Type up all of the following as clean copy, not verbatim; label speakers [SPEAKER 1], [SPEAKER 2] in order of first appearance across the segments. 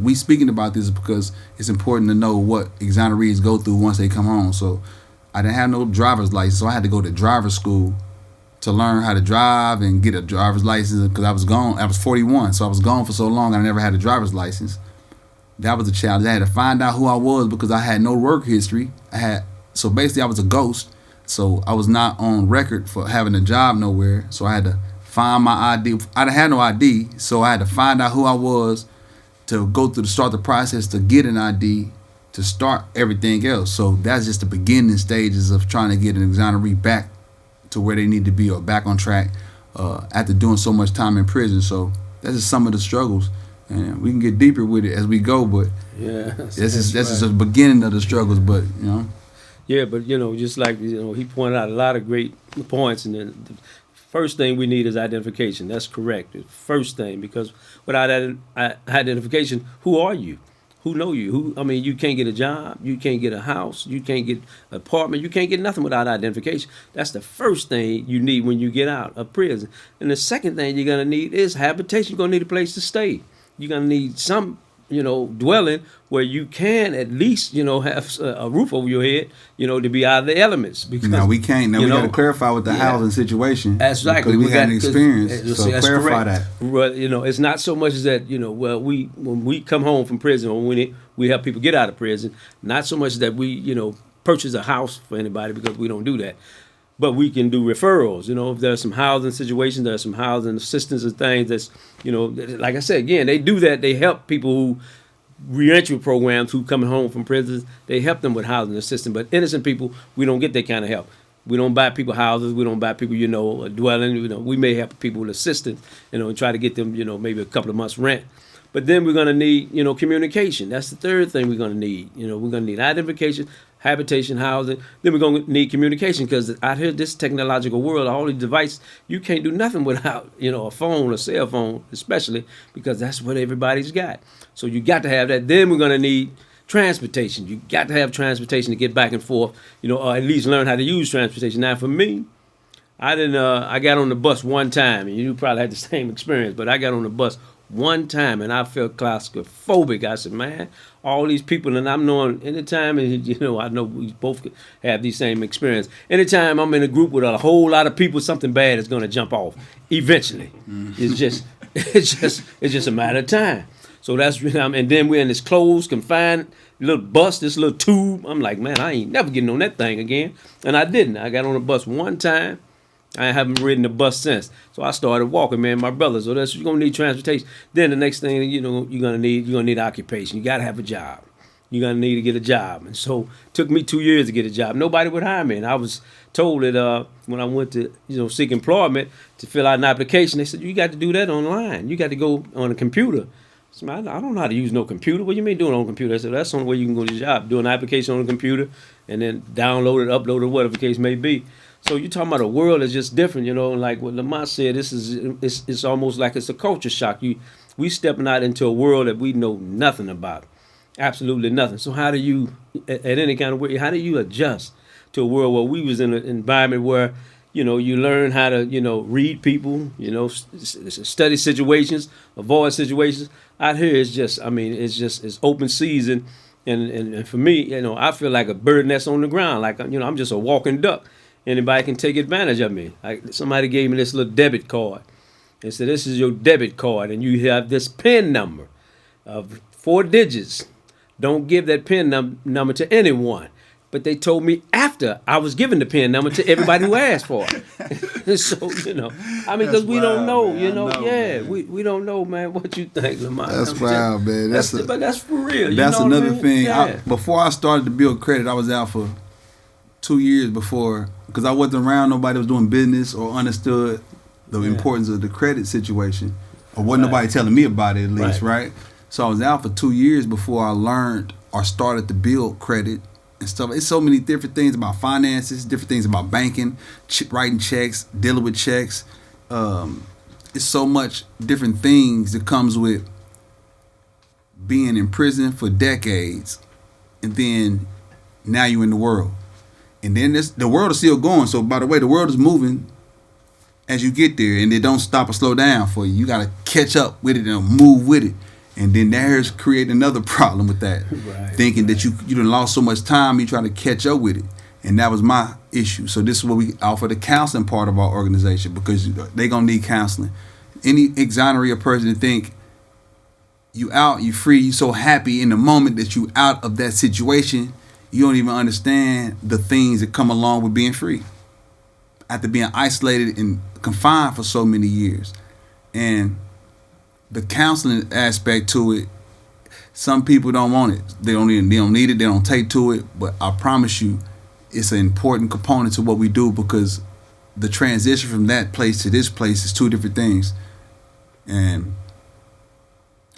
[SPEAKER 1] we speaking about this because it's important to know what exonerees go through once they come home. So I didn't have no driver's license, so I had to go to driver's school to learn how to drive and get a driver's license because I was gone. I was 41, so I was gone for so long. I never had a driver's license. That was a challenge. I had to find out who I was because I had no work history. So basically I was a ghost. So I was not on record for having a job nowhere. So I had to find my ID. I had no ID, so I had to find out who I was to go through to start the process to get an ID to start everything else. So that's just the beginning stages of trying to get an exoneree back to where they need to be or back on track after doing so much time in prison. So that's just some of the struggles. And we can get deeper with it as we go, but
[SPEAKER 2] yeah,
[SPEAKER 1] that's just the beginning of the struggles. But
[SPEAKER 2] yeah, but just like he pointed out a lot of great points, and then the first thing we need is identification. That's correct. The first thing, because without identification, who are you? Who know you? You can't get a job, you can't get a house, you can't get an apartment, you can't get nothing without identification. That's the first thing you need when you get out of prison. And the second thing you're gonna need is habitation. You're gonna need a place to stay. You're gonna need some, dwelling where you can at least, have a roof over your head, to be out of the elements. Because
[SPEAKER 1] now we can't. Now we got to clarify with the housing situation.
[SPEAKER 2] Exactly.
[SPEAKER 1] We had an experience. So clarify that.
[SPEAKER 2] But it's not so much that when we come home from prison or when we help people get out of prison, not so much that we purchase a house for anybody, because we don't do that. But we can do referrals. If there's some housing situations, there's some housing assistance and things that's, like I said, again, they do that. They help people who reentry programs who coming home from prisons. They help them with housing assistance. But innocent people, we don't get that kind of help. We don't buy people houses. We don't buy people, a dwelling. We may help people with assistance, and try to get them, maybe a couple of months rent. But then we're going to need, communication. That's the third thing we're going to need. We're going to need identification, habitation, housing. Then we're going to need communication, because out here, this technological world, all these devices, you can't do nothing without, a phone, a cell phone, especially, because that's what everybody's got. So you got to have that. Then we're going to need transportation. You got to have transportation to get back and forth, or at least learn how to use transportation. Now, for me, I got on the bus one time, and you probably had the same experience, but I got on the bus one time and I felt claustrophobic. I said, man, all these people, and I'm knowing anytime, and I know we both have these same experience. Anytime I'm in a group with a whole lot of people, something bad is going to jump off eventually. It's just a matter of time. So that's, and then we're in this closed, confined little bus, this little tube. I'm like, man, I ain't never getting on that thing again. And I didn't. I got on the bus one time. I haven't ridden the bus since. So I started walking, man, my brother. So you're going to need transportation. Then the next thing, you're going to need occupation. You got to have a job. You're going to need to get a job. And so it took me 2 years to get a job. Nobody would hire me. And I was told that when I went to, seek employment to fill out an application, they said, you got to do that online. You got to go on a computer. I said, I don't know how to use no computer. What do you mean doing it on a computer? I said, that's the only way you can go to your job. Do an application on a computer and then download it, upload it, whatever the case may be. So you're talking about a world that's just different, like what Lamonte said, it's almost like it's a culture shock. We stepping out into a world that we know nothing about. Absolutely nothing. So how do you, at any kind of way, how do you adjust to a world where we was in an environment where, you learn how to, read people, study situations, avoid situations. Out here it's just, it's open season. And for me, I feel like a bird nest on the ground. Like, I'm just a walking duck. Anybody can take advantage of me. Like somebody gave me this little debit card and said, this is your debit card, and you have this PIN number of 4 digits. Don't give that PIN number to anyone. But they told me after I was giving the PIN number to everybody who asked for it. So, because we don't know, we don't know, man, what you think, Lamont.
[SPEAKER 1] That's wild, man.
[SPEAKER 2] But that's for real.
[SPEAKER 1] That's another thing.
[SPEAKER 2] Yeah.
[SPEAKER 1] Before I started to build credit, I was out for 2 years before, because I wasn't around nobody that was doing business or understood the importance of the credit situation, or wasn't nobody telling me about it at least, right? So I was out for 2 years before I learned or started to build credit and stuff. It's so many different things about finances, different things about banking, writing checks, dealing with checks. It's so much different things that comes with being in prison for decades, and then now you're in the world. And then the world is still going. So, by the way, the world is moving as you get there, and it don't stop or slow down for you. You got to catch up with it and move with it. And then there's creating another problem with that.
[SPEAKER 2] Right,
[SPEAKER 1] Thinking that you done lost so much time, you trying to catch up with it. And that was my issue. So this is what we offer the counseling part of our organization, because they gonna need counseling. Any exonerate a person to think you out, you free, you so happy in the moment that you out of that situation, you don't even understand the things that come along with being free. After being isolated and confined for so many years. And the counseling aspect to it, some people don't want it. They don't need it, they don't take to it, but I promise you it's an important component to what we do, because the transition from that place to this place is two different things. And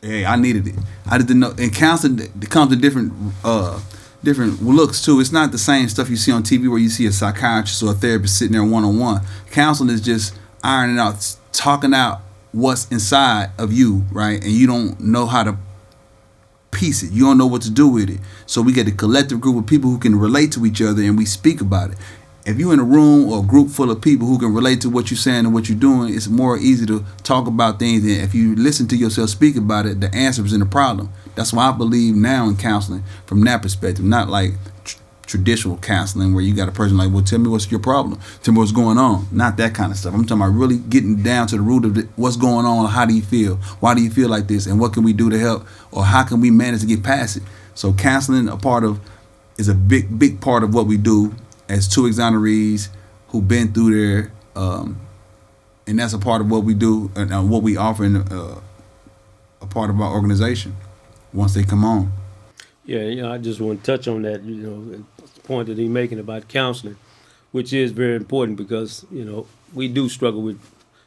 [SPEAKER 1] hey, I needed it. I didn't know. And counseling comes in different looks too. It's not the same stuff you see on TV where you see a psychiatrist or a therapist sitting there one-on-one. Counseling is just ironing out, talking out what's inside of you, right? And you don't know how to piece it. You don't know what to do with it. So we get a collective group of people who can relate to each other, and we speak about it. If you're in a room or a group full of people who can relate to what you're saying and what you're doing, it's more easy to talk about things. And if you listen to yourself speak about it, the answer is in the problem. That's why I believe now in counseling from that perspective, not like traditional counseling where you got a person like, well, tell me what's your problem. Tell me what's going on. Not that kind of stuff. I'm talking about really getting down to the root of what's going on. How do you feel? Why do you feel like this? And what can we do to help? Or how can we manage to get past it? So counseling is a big part of what we do as two exonerees who've been through there. And that's a part of what we do and what we offer in a part of our organization once they come on.
[SPEAKER 2] Yeah, I just want to touch on that, the point that he's making about counseling, which is very important because, we do struggle with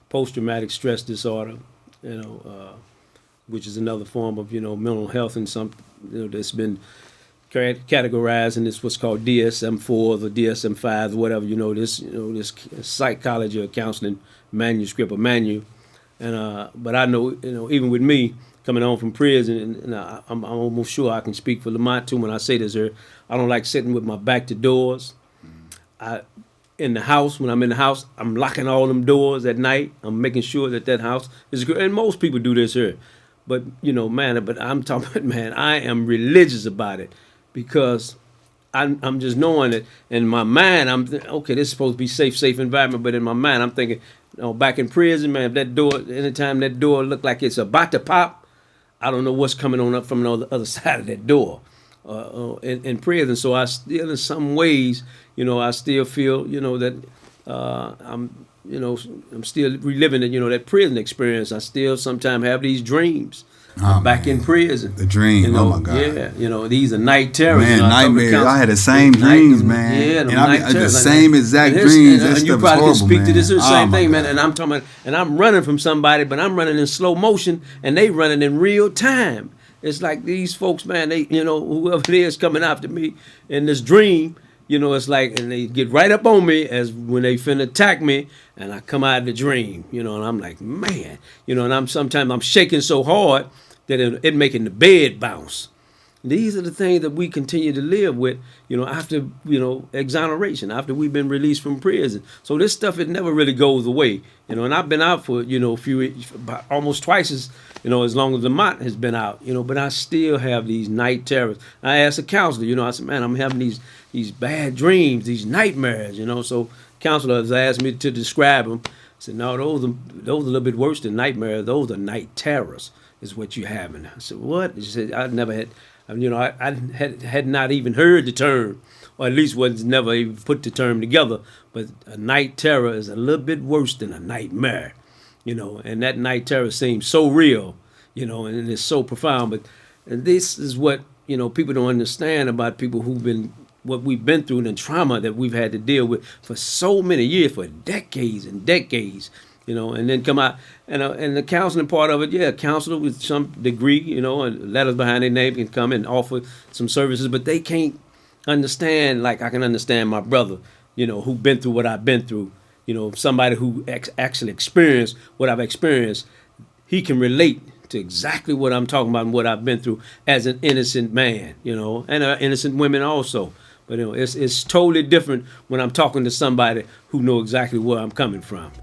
[SPEAKER 2] post-traumatic stress disorder, which is another form of, mental health, and some, that's been categorized in this what's called DSM-4 or DSM-5 or whatever, this psychology or counseling manuscript or manual. And but I know, even with me coming home from prison, and I'm almost sure I can speak for Lamonte too when I say this here. I don't like sitting with my back to doors. In the house, when I'm in the house, I'm locking all them doors at night. I'm making sure that house is good. And most people do this here. But, but I'm talking about, man, I am religious about it because I'm just knowing it. In my mind, okay, this is supposed to be safe environment. But in my mind, I'm thinking, back in prison, man, if that door, anytime that door look like it's about to pop, I don't know what's coming on up from the other side of that door in prison. So I still, in some ways, I still feel, that I'm still reliving that prison experience. I still sometimes have these dreams. Back in prison.
[SPEAKER 1] The dream, oh my God.
[SPEAKER 2] Yeah, these are night terrors.
[SPEAKER 1] Man, nightmares. I had the same dreams, man.
[SPEAKER 2] Yeah,
[SPEAKER 1] and I the same exact dreams.
[SPEAKER 2] And you probably can speak to this the same thing, man. And I'm talking about, and I'm running from somebody, but I'm running in slow motion, and they running in real time. It's like these folks, man, they, whoever it is coming after me in this dream, it's like, and they get right up on me as when they finna attack me, and I come out of the dream, and I'm like, man, and sometimes I'm shaking so hard that it making the bed bounce. These are the things that we continue to live with, after, exoneration, after we've been released from prison. So this stuff, it never really goes away, and I've been out for, almost twice as long as Lamonte has been out, but I still have these night terrors. I asked a counselor, I said, man, I'm having these bad dreams, these nightmares, so counselor has asked me to describe them. I said, no, those are a little bit worse than nightmares. Those are night terrors is what you're having. I said, what? She said, I never had, I had not even heard the term, or at least was never even put the term together. But a night terror is a little bit worse than a nightmare, and that night terror seems so real, and it's so profound. And this is what, people don't understand about people what we've been through and the trauma that we've had to deal with for so many years, for decades and decades. And then come out, and the counseling part of it, a counselor with some degree, and letters behind their name can come and offer some services, but they can't understand like I can understand my brother, who been through what I've been through, somebody who actually experienced what I've experienced. He can relate to exactly what I'm talking about and what I've been through as an innocent man, and innocent women also. But it's totally different when I'm talking to somebody who know exactly where I'm coming from.